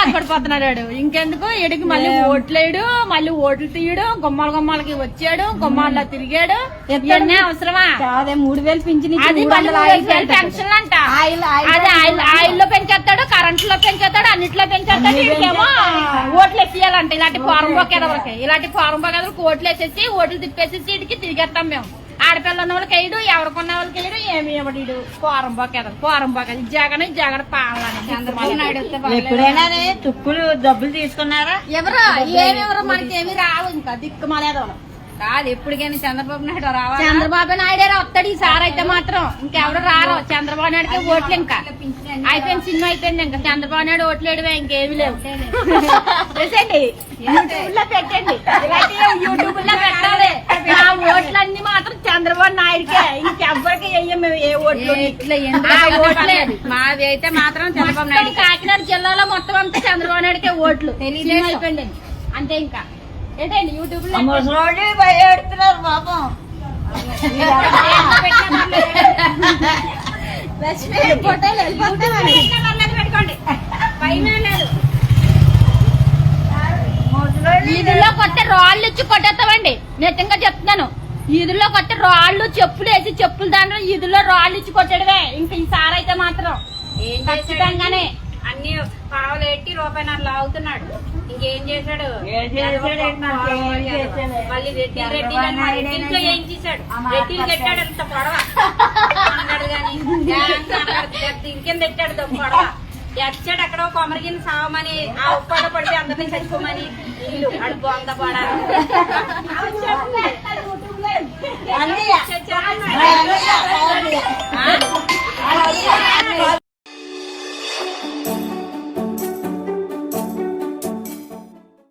బాధపడిపోతున్నాడు. ఇంకెందుకు ఎడికి మళ్ళీ ఓట్లేడు, మళ్ళీ ఓట్లు తీయడు, గుమ్మాలకి వచ్చాడు, గుమ్మాల్లో తిరిగాడు. ఇవన్నీ అవసరమా? అదే 3,000 పింఛన్ అది మళ్ళీ 3,000 పెన్షన్ అంట. అదే ఆయిల్ లో పెంచేస్తాడు, కరెంట్ లో పెంచేస్తాడు, అన్నిట్లో పెంచేస్తాడు. ఇంకేమో ఓట్లు ఎత్తియాలంట. ఇలాంటి ఫారం పోకేదవలకి, ఇలాంటి ఫారం పోకేదవలకి ఓట్లు వేసేసి ఓట్లు తిప్పేసేసి ఇటుకి తిరిగేస్తాం మేము. ఆడపిల్ల ఉన్న వాళ్ళకి వేయడు, ఎవరికొన్న వాళ్ళకి వేయడు, ఏమి ఇవ్వడు. ఫారం పోకేది జగన్ పాలన. ఎప్పుడైనా తుక్కులు డబ్బులు తీసుకున్నారా? ఎవరు ఏమెవరు మనకేమి రావు. ఇంకా దిక్కుమాలేదు కాదు, ఎప్పటికైనా చంద్రబాబు నాయుడు రావాలి. చంద్రబాబు నాయుడే వస్తాడు ఈసారి అయితే మాత్రం. ఇంకెవరు రారు. చంద్రబాబు నాయుడుకి ఓట్లు ఇంకా అయిపోయింది, సినిమా అయిపోయింది. ఇంకా చంద్రబాబు నాయుడు ఓట్లు వేయడమే, ఇంకేమి లేవు. చూసండి, యూట్యూబ్ లో పెట్టండి, యూట్యూబ్ లో పెట్టాలి. ఆ ఓట్లన్నీ మాత్రం చంద్రబాబు నాయుడుకే, ఇంకెవ్వరికి వేయం మేము ఏ ఓట్లు. మాది అయితే మాత్రం చంద్రబాబు నాయుడు. కాకినాడ జిల్లాలో మొత్తం అంతా చంద్రబాబు నాయుడుకే ఓట్లు. సినిమా అయిపోయింది అంతే. ఇంకా ఏంటండి యూట్యూబ్ లో భయపెడుతున్నారు పాపం. లక్ష్మి పెట్టుకోండి, భయమే లేదు. ఈదుల్లో కొట్టే రాళ్ళు ఇచ్చి కొట్టేస్తామండి. నిజంగా చెప్తున్నాను. ఈదుల్లో కొట్టే రాళ్ళు, చెప్పులు వేసి చెప్పులు దాంట్లో ఈదుల్లో రాళ్ళు ఇచ్చి కొట్టడమే. ఇంకా ఈసారి అయితే మాత్రం ఖచ్చితంగానే అన్ని పావులు ఎట్టి రూపాయలు లాగుతున్నాడు. ఇంకేం చేశాడు? మళ్ళీ రెడ్డిలో ఏం చేశాడు? రెడ్డిలు కట్టాడు అంత పొడవ అన్నాడు. కానీ ఇంకేం తెచ్చాడు పొడవ ఎచ్చాడు. అక్కడ కొమరగిని సావమని, ఆ ఉప్పాడ పడితే అందరినీ చచ్చిపోమని ఇల్లు అడుపు అంత పడాలి.